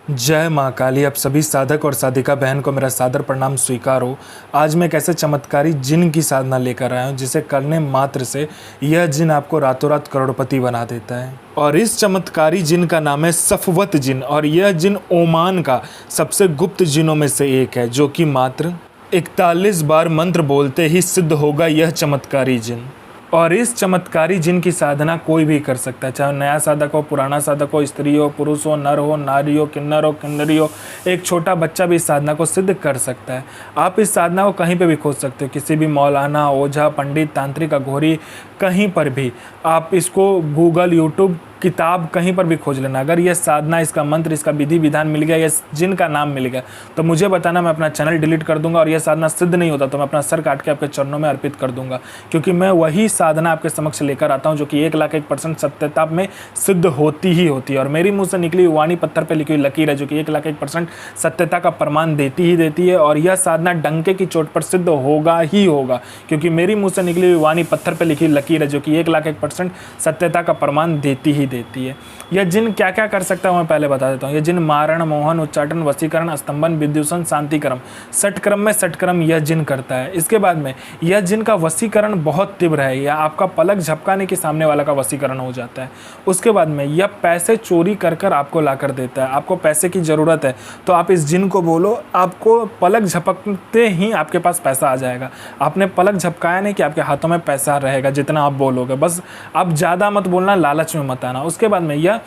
जय माँ काली। आप सभी साधक और साधिका बहन को मेरा सादर प्रणाम स्वीकार हो। आज मैं एक ऐसे चमत्कारी जिन की साधना लेकर आया हूँ जिसे करने मात्र से यह जिन आपको रातों रात करोड़पति बना देता है। और इस चमत्कारी जिन का नाम है सफवत जिन, और यह जिन ओमान का सबसे गुप्त जिनों में से एक है, जो कि मात्र 41 बार मंत्र बोलते ही सिद्ध होगा यह चमत्कारी जिन। और इस चमत्कारी जिन की साधना कोई भी कर सकता है, चाहे नया साधक हो, पुराना साधक हो, स्त्री हो, पुरुष हो, नर हो, नारी हो, किन्नरी हो, एक छोटा बच्चा भी इस साधना को सिद्ध कर सकता है। आप इस साधना को कहीं पे भी खोज सकते हो, किसी भी मौलाना, ओझा, पंडित, तांत्रिक, अघोरी, कहीं पर भी आप इसको गूगल, यूट्यूब, किताब कहीं पर भी खोज लेना। अगर यह साधना, इसका मंत्र, इसका विधि विधान मिल गया, या जिन का नाम मिल गया, तो मुझे बताना, मैं अपना चैनल डिलीट कर दूंगा। और यह साधना सिद्ध नहीं होता तो मैं अपना सर काट के आपके चरणों में अर्पित कर दूंगा, क्योंकि मैं वही साधना आपके समक्ष लेकर आता हूं जो कि 1,01% सत्यता में सिद्ध होती ही होती है। और मेरी मुंह से निकली वाणी पत्थर पर लिखी हुई लकीर है जो कि 1,01% सत्यता का प्रमाण देती ही देती है। और यह साधना डंके की चोट पर सिद्ध होगा ही होगा, क्योंकि मेरी मुंह से निकली हुई वाणी पत्थर पर लिखी लकीर है जो कि 1,01% सत्यता का प्रमाण देती ही देती है। यह जिन क्या क्या कर सकता है मैं पहले बता देता हूँ। यह जिन मारण, मोहन, उच्चाटन, वशीकरण, स्तंभन, विद्युषण, शांतिक्रम, षटक्रम में षटक्रम यह जिन करता है। इसके बाद में यह जिन का वशीकरण बहुत तीव्र है, या आपका पलक झपकाने के सामने वाला का वशीकरण हो जाता है। उसके बाद में यह पैसे चोरी कर कर आपको ला कर देता है। आपको पैसे की ज़रूरत है तो आप इस जिन को बोलो, आपको पलक झपकते ही आपके पास पैसा आ जाएगा। आपने पलक झपकाया नहीं कि आपके हाथों में पैसा रहेगा जितना आप बोलोगे। बस आप ज़्यादा मत बोलना, लालच में मत आना। उसके बाद में यह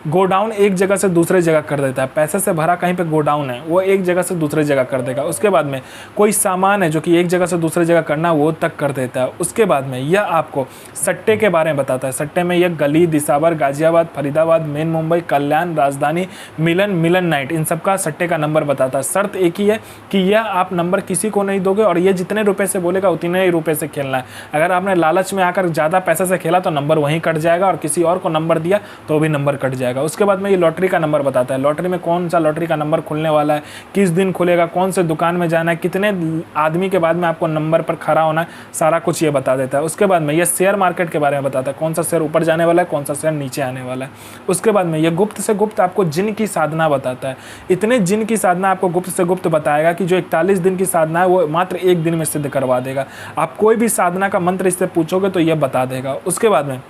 गोडाउन एक जगह से दूसरे जगह कर देता है। पैसे से भरा कहीं पे गोडाउन है, वो एक जगह से दूसरे जगह कर देगा। उसके बाद में कोई सामान है जो कि एक जगह से दूसरे जगह करना, वो तक कर देता है। उसके बाद में यह आपको सट्टे के बारे में बताता है। सट्टे में यह गली, दिसावर, गाजियाबाद, फरीदाबाद, मेन मुंबई, कल्याण, राजधानी, मिलन नाइट, इन सब का सट्टे का नंबर बताता है। शर्त एक ही है कि यह आप नंबर किसी को नहीं दोगे, और ये जितने रुपये से बोलेगा उतने ही रुपये से खेलना है। अगर आपने लालच में आकर ज़्यादा पैसे से खेला तो नंबर वहीं कट जाएगा, और किसी और को नंबर दिया तो भी नंबर कट जाएगा। उसके बाद में ये लॉटरी का नंबर बताता है। लॉटरी में कौन सा लॉटरी का नंबर खुलने वाला है, किस दिन खुलेगा, कौन से दुकान में जाना है, कितने आदमी के बाद में आपको नंबर पर खड़ा होना है, सारा कुछ ये बता देता है। उसके बाद में ये शेयर मार्केट के बारे में बताता है, कौन सा शेयर ऊपर जाने वाला है, कौन सा शेयर नीचे आने वाला है। उसके बाद में ये गुप्त से गुप्त आपको जिन की साधना बताता है। इतने जिन की साधना आपको गुप्त से गुप्त बताएगा कि जो 41 दिन की साधना है वो मात्र एक दिन में सिद्ध करवा देगा। आप कोई भी साधना का मंत्र इससे पूछोगे तो यह बता देगा। उसके बाद में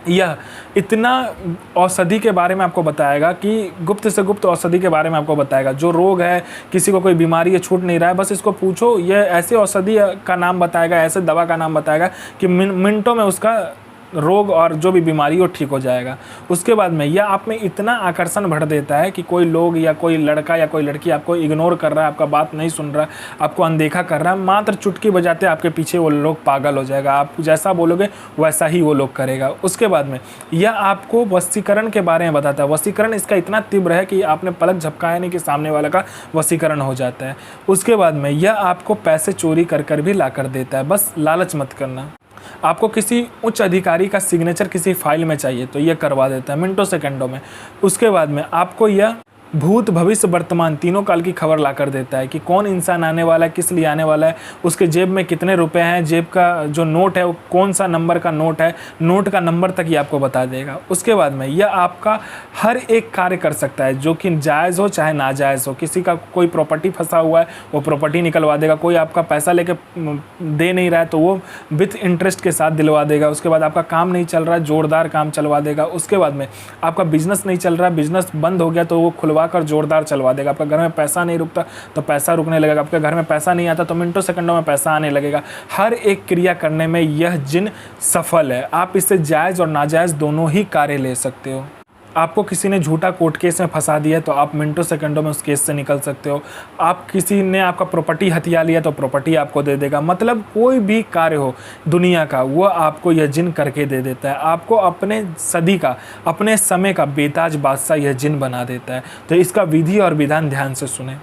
यह इतना औषधि के बारे में आपको बताएगा कि गुप्त से गुप्त औषधि के बारे में आपको बताएगा। जो रोग है, किसी को कोई बीमारी है, छूट नहीं रहा है, बस इसको पूछो, यह ऐसे औषधि का नाम बताएगा, ऐसे दवा का नाम बताएगा कि मिनटों में उसका रोग और जो भी बीमारी हो ठीक हो जाएगा। उसके बाद में यह आप में इतना आकर्षण भर देता है कि कोई लोग या कोई लड़का या कोई लड़की आपको इग्नोर कर रहा है, आपका बात नहीं सुन रहा है, आपको अनदेखा कर रहा है, मात्र चुटकी बजाते आपके पीछे वो लोग पागल हो जाएगा। आप जैसा बोलोगे वैसा ही वो लोग करेगा। उसके बाद में यह आपको वशीकरण के बारे में बताता है। वशीकरण इसका इतना तीव्र है कि आपने पलक झपकाया नहीं कि सामने वाला का वशीकरण हो जाता है। उसके बाद में यह आपको पैसे चोरी कर कर भी ला कर देता है। बस लालच मत करना। आपको किसी उच्च अधिकारी का सिग्नेचर किसी फाइल में चाहिए तो यह करवा देता है मिनटों सेकंडों में। उसके बाद में आपको यह भूत, भविष्य, वर्तमान तीनों काल की खबर ला कर देता है कि कौन इंसान आने वाला है, किस लिए आने वाला है, उसके जेब में कितने रुपए हैं, जेब का जो नोट है वो कौन सा नंबर का नोट है, नोट का नंबर तक ये आपको बता देगा। उसके बाद में यह आपका हर एक कार्य कर सकता है, जो कि जायज़ हो चाहे नाजायज़ हो। किसी का कोई प्रॉपर्टी फंसा हुआ है वो प्रॉपर्टी निकलवा देगा। कोई आपका पैसा लेके दे नहीं रहा है तो वो विथ इंटरेस्ट के साथ दिलवा देगा। उसके बाद आपका काम नहीं चल रहा है, जोरदार काम चलवा देगा। उसके बाद में आपका बिजनेस नहीं चल रहा है, बिजनेस बंद हो गया तो वो खुलवा कर जोरदार चलवा देगा। आपका घर में पैसा नहीं रुकता तो पैसा रुकने लगेगा। आपके घर में पैसा नहीं आता तो मिनटों सेकंडों में पैसा आने लगेगा। हर एक क्रिया करने में यह जिन सफल है। आप इससे जायज़ और नाजायज़ दोनों ही कार्य ले सकते हो। आपको किसी ने झूठा कोर्ट केस में फंसा दिया तो आप मिनटों सेकंडों में उस केस से निकल सकते हो। आप किसी ने आपका प्रॉपर्टी हथिया लिया तो प्रॉपर्टी आपको दे देगा। मतलब कोई भी कार्य हो दुनिया का वो आपको यह जिन करके दे देता है। आपको अपने सदी का, अपने समय का बेताज बादशाह यह जिन बना देता है। तो इसका विधि और विधान ध्यान से सुने।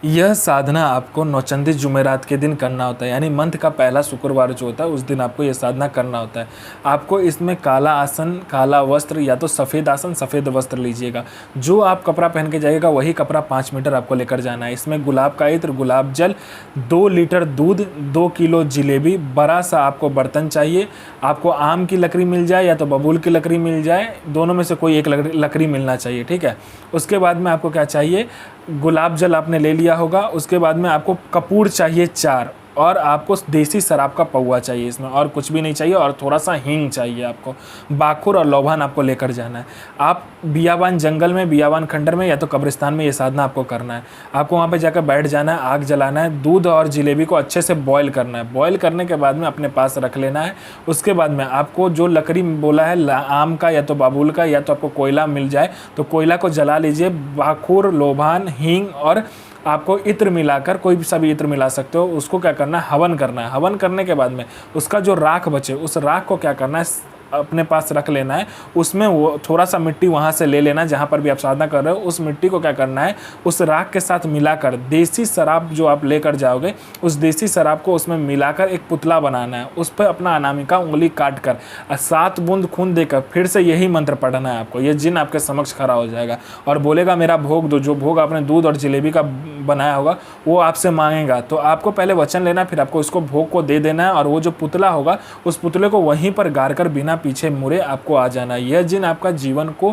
यह साधना आपको नौचंदी जुमेरात के दिन करना होता है, यानी मंथ का पहला शुक्रवार जो होता है उस दिन आपको यह साधना करना होता है। आपको इसमें काला आसन, काला वस्त्र या तो सफ़ेद आसन, सफ़ेद वस्त्र लीजिएगा। जो आप कपड़ा पहन के जाइएगा वही कपड़ा 5 मीटर आपको लेकर जाना है। इसमें गुलाब का इत्र, गुलाब जल, 2 लीटर दूध, 2 किलो जिलेबी, बड़ा सा आपको बर्तन चाहिए। आपको आम की लकड़ी मिल जाए या तो बबूल की लकड़ी मिल जाए, दोनों में से कोई एक लकड़ी मिलना चाहिए, ठीक है। उसके बाद में आपको क्या चाहिए, गुलाब जल आपने ले लिया होगा। उसके बाद में आपको कपूर चाहिए 4, और आपको देसी शराब का पौवा चाहिए, इसमें और कुछ भी नहीं चाहिए। और थोड़ा सा हींग चाहिए आपको। बाखुर और लौभान आपको लेकर जाना है। आप बियाबान जंगल में, बियाबान खंडर में या तो कब्रिस्तान में ये साधना आपको करना है। आपको वहाँ पे जाकर बैठ जाना है, आग जलाना है, दूध और जिलेबी को अच्छे से बॉयल करना है। बॉयल करने के बाद में अपने पास रख लेना है। उसके बाद में आपको जो लकड़ी बोला है आम का या तो बाबुल का या तो आपको कोयला मिल जाए तो कोयला को जला लीजिए। बाखुर, लोभान, हींग और आपको इत्र मिलाकर, कोई भी सभी इत्र मिला सकते हो, उसको क्या करना है, हवन करना है। हवन करने के बाद में उसका जो राख बचे उस राख को क्या करना है, अपने पास रख लेना है। उसमें वो थोड़ा सा मिट्टी वहाँ से ले लेना जहाँ पर भी आप साधना कर रहे हो। उस मिट्टी को क्या करना है, उस राख के साथ मिलाकर देसी शराब जो आप लेकर जाओगे उस देसी शराब को उसमें मिलाकर एक पुतला बनाना है। उस पर अपना अनामिका उंगली काट कर 7 बूंद खून देकर फिर से यही मंत्र पढ़ना है आपको। ये जिन आपके समक्ष खड़ा हो जाएगा और बोलेगा मेरा भोग दो। जो भोग आपने दूध और जलेबी का बनाया होगा वो आपसे मांगेगा। तो आपको पहले वचन लेना, फिर आपको उसको भोग को दे देना है। और वो जो पुतला होगा उस पुतले को वहीं पर गाड़ कर बिना पीछे मुड़े आपको आ जाना है। यह जिन आपका जीवन को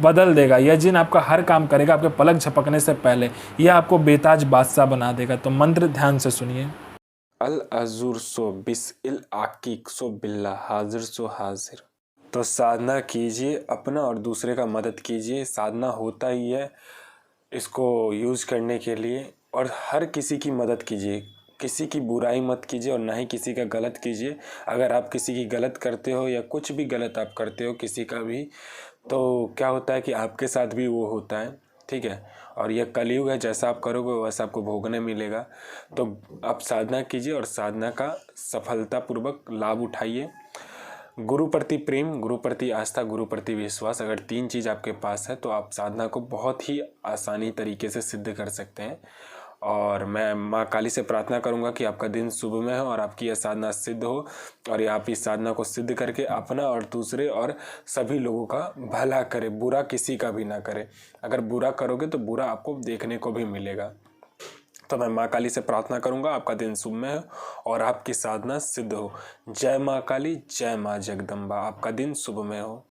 बदल देगा। यह जिन आपका हर काम करेगा आपके पलक झपकने से पहले। यह आपको बेताज बादशाह बना देगा। तो मंत्र ध्यान से सुनिए। अल अजूर सो बिस इल आकिक सो बिल्ला हाजिर सो हाजिर। तो साधना कीजिए, अपना और दूसरे का मदद कीजिए। साधना होता ही है इसको यूज़ करने के लिए। और हर किसी की मदद कीजिए, किसी की बुराई मत कीजिए और ना ही किसी का गलत कीजिए। अगर आप किसी की गलत करते हो या कुछ भी गलत आप करते हो किसी का भी, तो क्या होता है कि आपके साथ भी वो होता है, ठीक है। और यह कलयुग है, जैसा आप करोगे वैसा आपको भोगने मिलेगा। तो आप साधना कीजिए और साधना का सफलतापूर्वक लाभ उठाइए। गुरु प्रति प्रेम, गुरु प्रति आस्था, गुरु प्रति विश्वास, अगर 3 चीज़ आपके पास है तो आप साधना को बहुत ही आसानी तरीके से सिद्ध कर सकते हैं। और मैं माँ काली से प्रार्थना करूँगा कि आपका दिन शुभ में हो और आपकी यह साधना सिद्ध हो। और ये आप इस साधना को सिद्ध करके अपना और दूसरे और सभी लोगों का भला करे, बुरा किसी का भी ना करे। अगर बुरा करोगे तो बुरा आपको देखने को भी मिलेगा। तो मैं माँ काली से प्रार्थना करूँगा आपका दिन शुभ में हो और आपकी साधना सिद्ध हो। जय माँ काली, जय माँ जगदम्बा। आपका दिन शुभ में हो।